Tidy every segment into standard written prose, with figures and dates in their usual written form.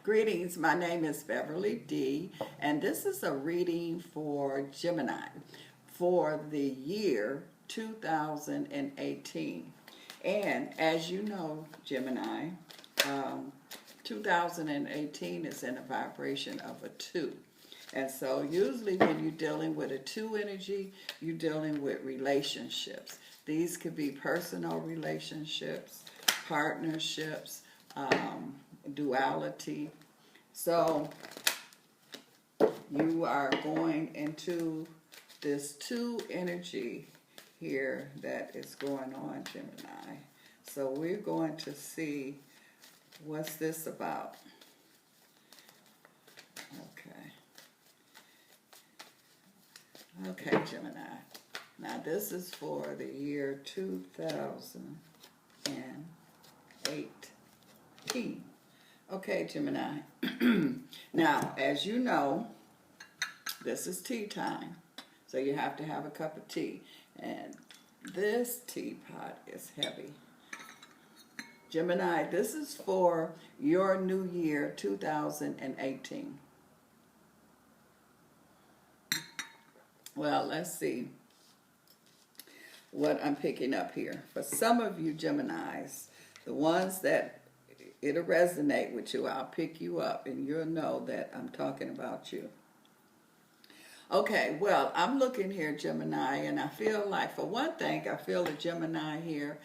Greetings, my name is Beverly D, and this is a reading for Gemini for the year 2018. And as you know, Gemini, 2018 is in a vibration of a 2. And so usually when you're dealing with a 2 energy, you're dealing with relationships. These could be personal relationships, partnerships, duality. So you are going into this 2 energy here that is going on, Gemini. So we're going to see what's this about. Okay, Gemini. Now this is for the year 2018. Okay, Gemini. Now, as you know, this is tea time. So you have to have a cup of tea. And this teapot is heavy. Gemini, this is for your new year 2018. Well, let's see what I'm picking up here. For some of you Geminis, the ones that it'll resonate with you, I'll pick you up and you'll know that I'm talking about you. Okay, well, I'm looking here, Gemini, and I feel like, for one thing, I feel a Gemini here,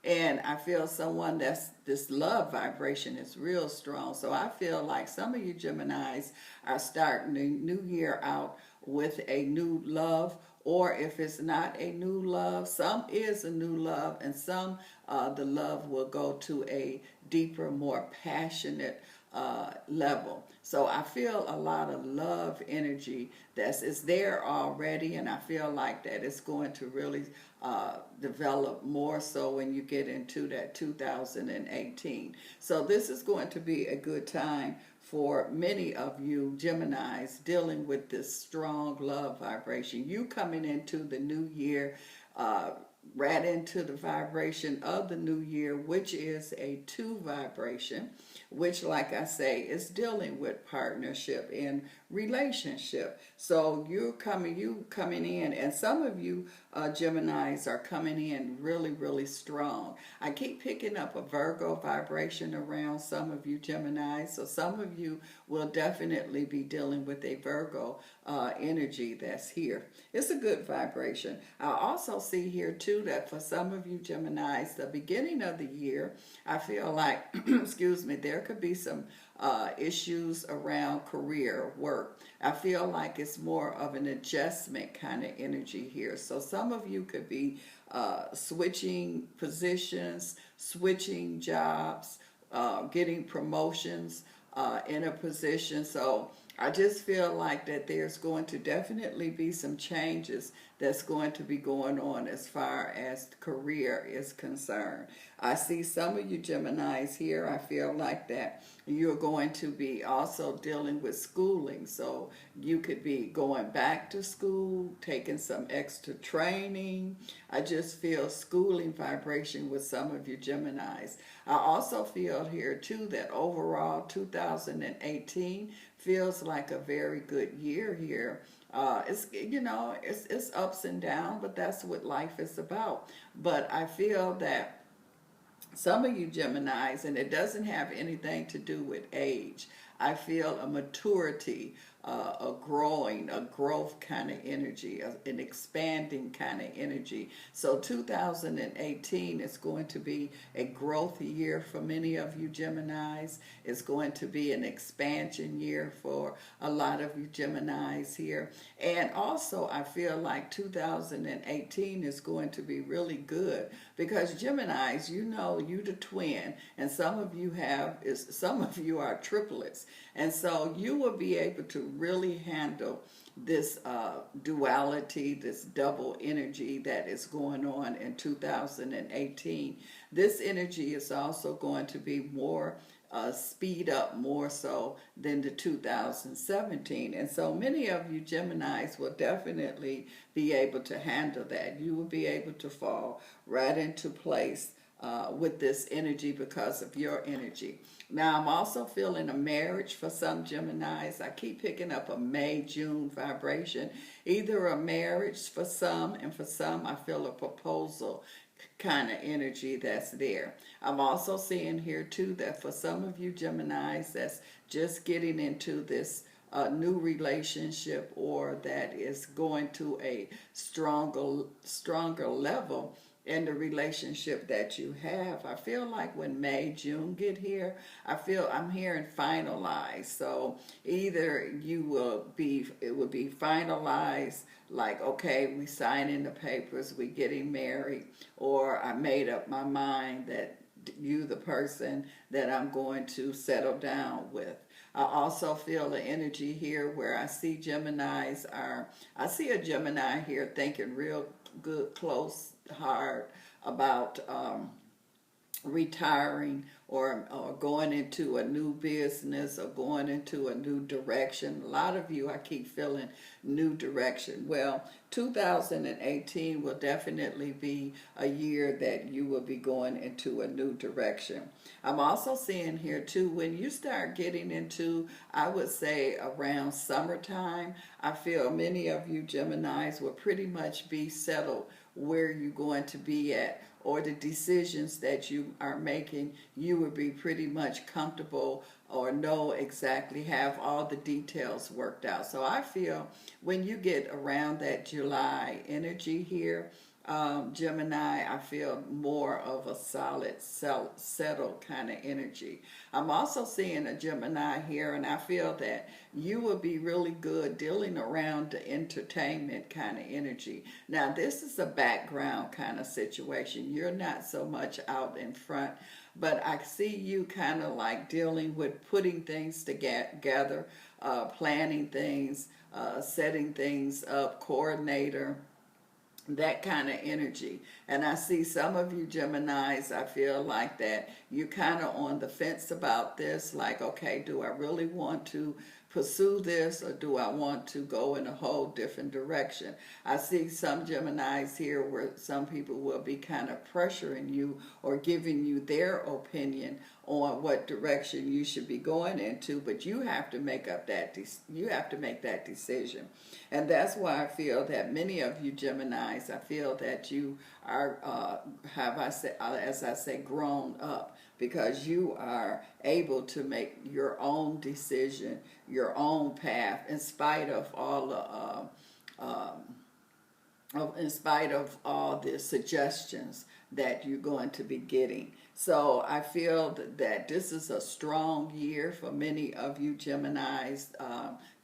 and I feel someone that's, this love vibration is real strong. So I feel like some of you Geminis are starting the new year out with a new love, or if it's not a new love, some is a new love, and some the love will go to a deeper, more passionate level. So I feel a lot of love energy is there already, and I feel like that it's going to really develop more so when you get into that 2018. So this is going to be a good time for many of you Geminis dealing with this strong love vibration. You coming into the new year, right into the vibration of the new year, which is a 2 vibration, which, like I say, is dealing with partnership and relationship. So you coming in, and some of you Geminis are coming in really, really strong. I keep picking up a Virgo vibration around some of you Geminis, so some of you will definitely be dealing with a Virgo energy that's here. It's a good vibration. I also see here too that for some of you Geminis, the beginning of the year, I feel like, excuse me, there could be some issues around career, work. I feel like it's more of an adjustment kind of energy here. So some of you could be switching positions, switching jobs, getting promotions in a position. So I just feel like that there's going to definitely be some changes that's going to be going on as far as career is concerned. I see some of you Geminis here, I feel like that you're going to be also dealing with schooling. So you could be going back to school, taking some extra training. I just feel schooling vibration with some of you Geminis. I also feel here too that overall 2018 feels like a very good year here. It's ups and downs, but that's what life is about. But I feel that some of you Geminis, and it doesn't have anything to do with age, I feel a maturity, a growth kind of energy, an expanding kind of energy. So 2018 is going to be a growth year for many of you Geminis. It's going to be an expansion year for a lot of you Geminis here. And also I feel like 2018 is going to be really good because Geminis, you know, you the twin, and some of you are triplets. And so you will be able to really handle this duality, this double energy that is going on in 2018. This energy is also going to be more speed up more so than the 2017. And so many of you Geminis will definitely be able to handle that. You will be able to fall right into place with this energy because of your energy. Now, I'm also feeling a marriage for some Geminis. I keep picking up a May, June vibration. Either a marriage for some, and for some, I feel a proposal kind of energy that's there. I'm also seeing here, too, that for some of you Geminis that's just getting into this new relationship, or that is going to a stronger level in the relationship that you have. I feel like when May, June get here, I'm hearing finalized. So either it will be finalized, like, okay, we signing the papers, we getting married, or I made up my mind that you the person that I'm going to settle down with. I also feel the energy here where I see I see a Gemini here thinking real good, close, hard about retiring, or going into a new business, or going into a new direction. A lot of you, I keep feeling new direction. Well, 2018 will definitely be a year that you will be going into a new direction. I'm also seeing here too, when you start getting into, I would say around summertime, I feel many of you Geminis will pretty much be settled where you're going to be at, or the decisions that you are making, you would be pretty much comfortable, or know exactly, have all the details worked out. So I feel when you get around that July energy here, Gemini, I feel more of a solid, settled kind of energy. I'm also seeing a Gemini here, and I feel that you will be really good dealing around the entertainment kind of energy. Now, this is a background kind of situation. You're not so much out in front, but I see you kind of like dealing with putting things together, planning things, setting things up, coordinator, that kind of energy. And I see some of you Geminis, I feel like that you kind of on the fence about this, like, okay, do I really want to pursue this, or do I want to go in a whole different direction? I see some Geminis here where some people will be kind of pressuring you, or giving you their opinion on what direction you should be going into, but you have to make that decision. And that's why I feel that many of you Geminis, I feel that you are as I say, grown up, because you are able to make your own decision, your own path, in spite of all the suggestions that you're going to be getting. So I feel that this is a strong year for many of you Geminis,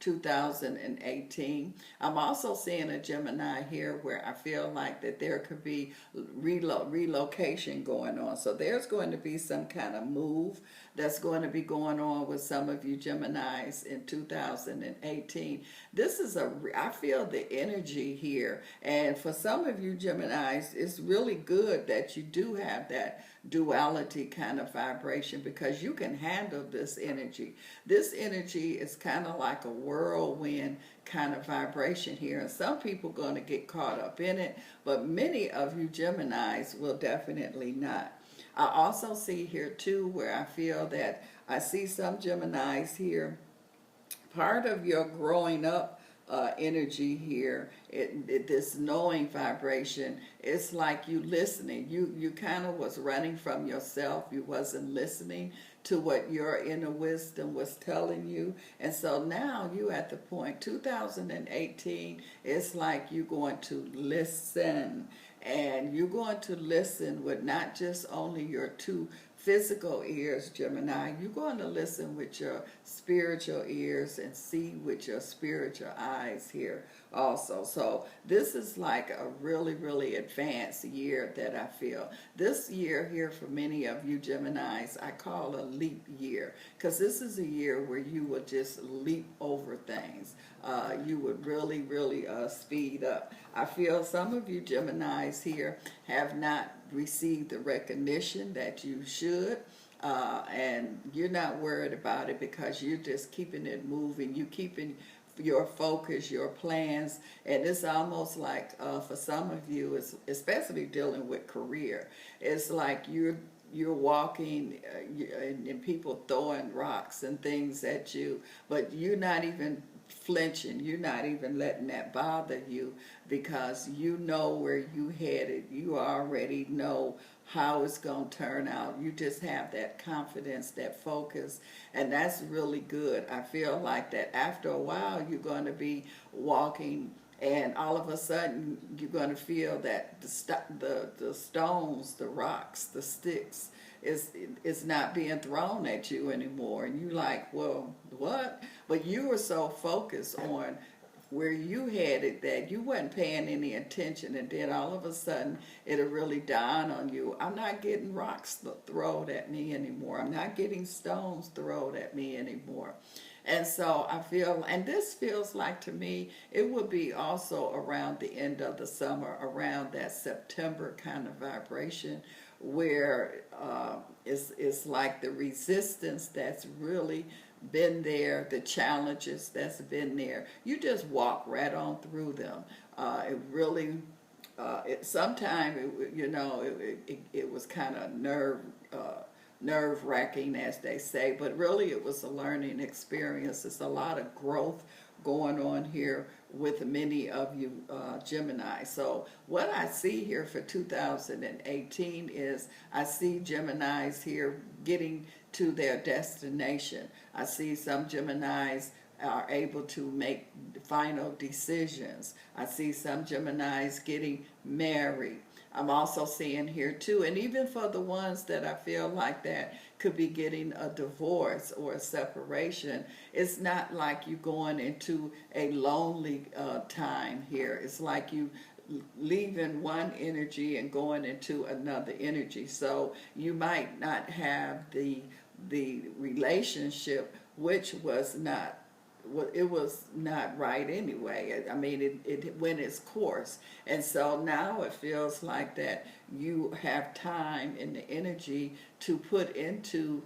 2018. I'm also seeing a Gemini here where I feel like that there could be relocation going on. So there's going to be some kind of move that's going to be going on with some of you Geminis in 2018. I feel the energy here. And for some of you Geminis, it's really good that you do have that duality kind of vibration, because you can handle this energy. This energy is kind of like a whirlwind kind of vibration here, and some people are going to get caught up in it, but many of you Geminis will definitely not. I also see here too where I feel that I see some Geminis here, part of your growing up energy here, this knowing vibration, it's like you listening. You kind of was running from yourself. You wasn't listening to what your inner wisdom was telling you. And so now you at the point, 2018, it's like you're going to listen. And you're going to listen with not just only your two physical ears, Gemini, you're going to listen with your spiritual ears and see with your spiritual eyes here also. So this is like a really, really advanced year that I feel. This year here for many of you Geminis, I call a leap year, because this is a year where you will just leap over things. You would really, really speed up. I feel some of you Geminis here have not received the recognition that you should, and you're not worried about it because you're just keeping it moving. You keeping your focus, your plans, and it's almost like for some of you, it's especially dealing with career. It's like you're walking and people throwing rocks and things at you, but you're not even flinching. You're not even letting that bother you because you know where you headed. You already know how it's going to turn out. You just have that confidence, that focus, and that's really good. I feel like that after a while you're going to be walking and all of a sudden you're going to feel that the stones, the rocks, the sticks is not being thrown at you anymore, and you like, well, what? But you were so focused on where you headed that you wasn't paying any attention, and then all of a sudden it'll really dawn on you, I'm not getting rocks thrown at me anymore, I'm not getting stones thrown at me anymore. And so I feel, and this feels like to me, it would be also around the end of the summer, around that September kind of vibration, where it's like the resistance that's really been there, the challenges that's been there. You just walk right on through them. It really, sometimes, it was kind of nerve-wracking, as they say, but really it was a learning experience. It's a lot of growth going on here with many of you Gemini. So what I see here for 2018 is I see Geminis here getting to their destination. I see some Geminis are able to make final decisions. I see some Geminis getting married. I'm also seeing here too, and even for the ones that I feel like that could be getting a divorce or a separation, it's not like you going into a lonely time here. It's like you leaving one energy and going into another energy. So you might not have the relationship, which was not, well, it was not right anyway. I mean, it went its course. And so now it feels like that you have time and the energy to put into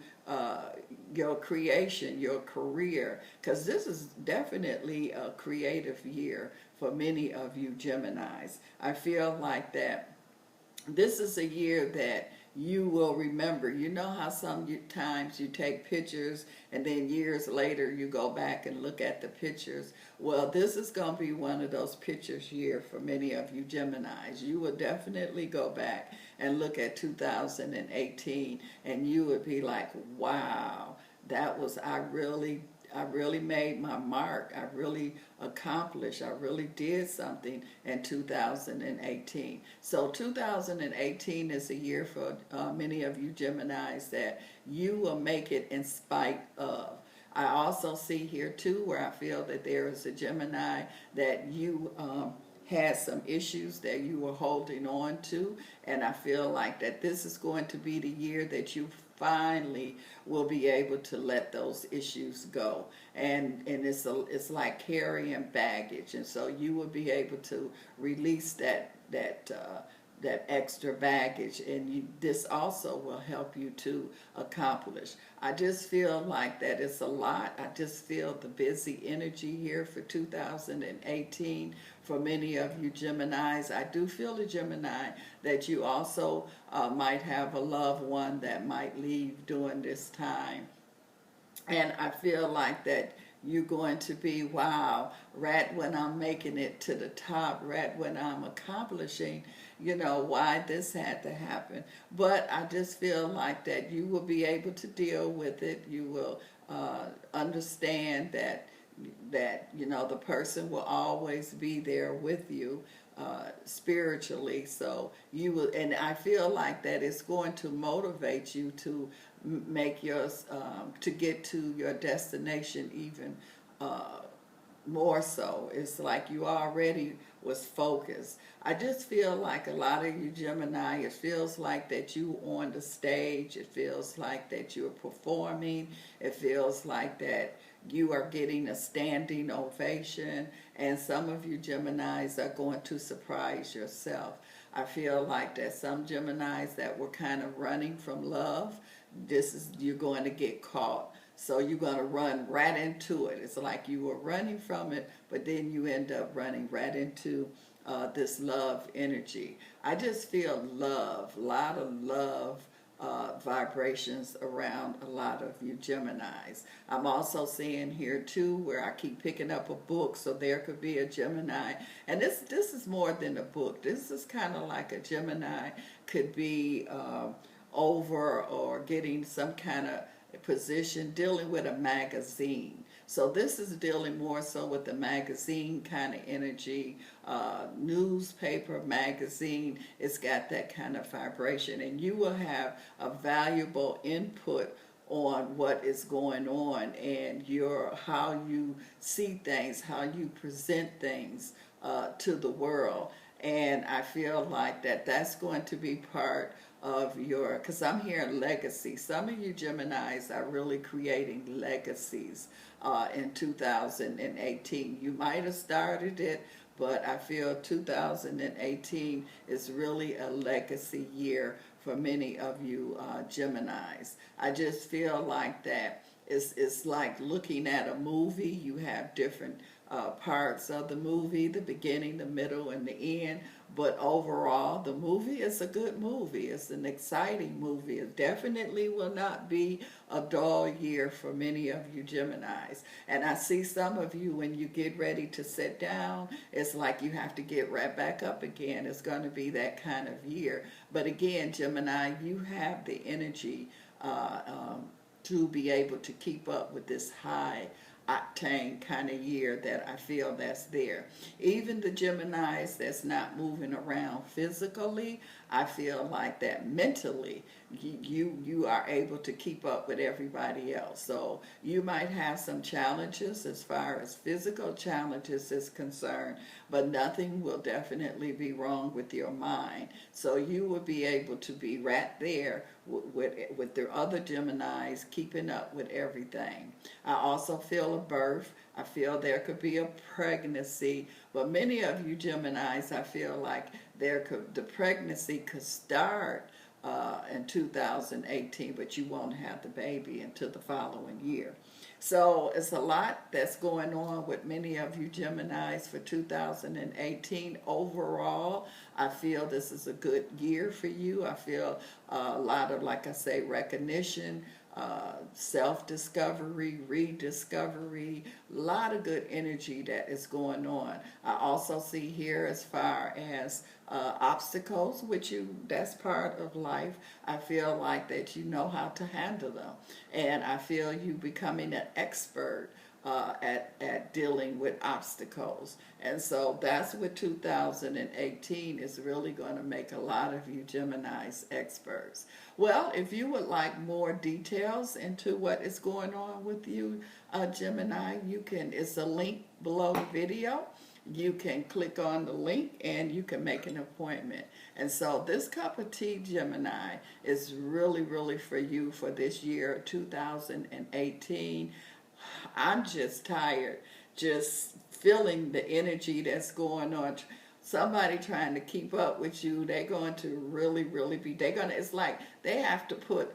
your creation, your career, because this is definitely a creative year for many of you Geminis. I feel like that this is a year that you will remember. You know how sometimes you take pictures and then years later you go back and look at the pictures? Well, this is going to be one of those pictures year for many of you Geminis. You will definitely go back and look at 2018 and you would be like, wow, that was, I really made my mark. I really accomplished. I really did something in 2018. So 2018 is a year for many of you Geminis that you will make it in spite of. I also see here too where I feel that there is a Gemini that you had some issues that you were holding on to, and I feel like that this is going to be the year that you finally will be able to let those issues go, and it's like carrying baggage, and so you will be able to release that extra baggage, and this also will help you to accomplish. I just feel like that it's a lot. I just feel the busy energy here for 2018 for many of you Geminis. I do feel a Gemini that you also might have a loved one that might leave during this time. And I feel like that you're going to be, wow, right when I'm making it to the top, right when I'm accomplishing, why this had to happen. But I just feel like that you will be able to deal with it. You will understand that the person will always be there with you spiritually. So you will, and I feel like that it's going to motivate you to make yours to get to your destination even more so. It's like you already was focused. I just feel like a lot of you Gemini, it feels like that you on the stage. It feels like that you're performing. It feels like that you are getting a standing ovation, and some of you Geminis are going to surprise yourself. I feel like that some Geminis that were kind of running from love, you're going to get caught. So you're going to run right into it. It's like you were running from it, but then you end up running right into this love energy. I just feel love, a lot of love vibrations around a lot of you Geminis. I'm also seeing here too where I keep picking up a book, so there could be a Gemini. And this is more than a book. This is kind of like a Gemini could be over or getting some kind of position dealing with a magazine. So this is dealing more so with the magazine kind of energy, newspaper, magazine. It's got that kind of vibration, and you will have a valuable input on what is going on and how you see things, how you present things to the world. And I feel like that's going to be part of your, because I'm hearing legacy. Some of you Geminis are really creating legacies in 2018. You might have started it, but I feel 2018 is really a legacy year for many of you Geminis. I just feel like that it's like looking at a movie. You have different parts of the movie, the beginning, the middle, and the end. But overall, the movie is a good movie. It's an exciting movie. It definitely will not be a dull year for many of you Geminis. And I see some of you, when you get ready to sit down, it's like you have to get right back up again. It's going to be that kind of year. But again, Gemini, you have the energy to be able to keep up with this high octane kind of year that I feel that's there. Even the Geminis that's not moving around physically, I feel like that mentally you are able to keep up with everybody else. So you might have some challenges as far as physical challenges is concerned, but nothing will definitely be wrong with your mind. So you will be able to be right there with the other Geminis, keeping up with everything. I also feel a birth. I feel there could be a pregnancy, but many of you Geminis, I feel like the pregnancy could start in 2018, but you won't have the baby until the following year. So it's a lot that's going on with many of you Geminis for 2018. Overall, I feel this is a good year for you. I feel a lot of, like I say, recognition, self-discovery, rediscovery, a lot of good energy that is going on. I also see here as far as obstacles, which that's part of life. I feel like that you know how to handle them. And I feel you becoming an expert at dealing with obstacles. And so that's what 2018 is really going to make a lot of you Geminis experts. Well, if you would like more details into what is going on with you, Gemini, you can, it's a link below the video. You can click on the link and you can make an appointment. And so this cup of tea, Gemini, is really, really for you for this year, 2018. I'm just tired, just feeling the energy that's going on. Somebody trying to keep up with you, they're going to really, really be, it's like they have to put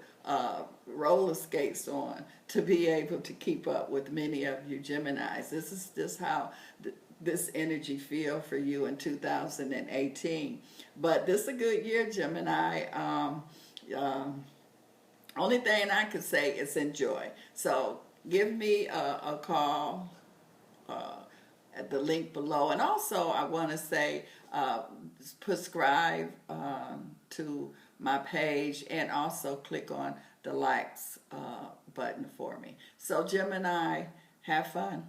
roller skates on to be able to keep up with many of you Geminis. This is just how this energy feel for you in 2018. But this is a good year, Gemini. Only thing I could say is enjoy. So give me a call at the link below. And also I want to say subscribe to my page and also click on the likes button for me. So Gemini, have fun.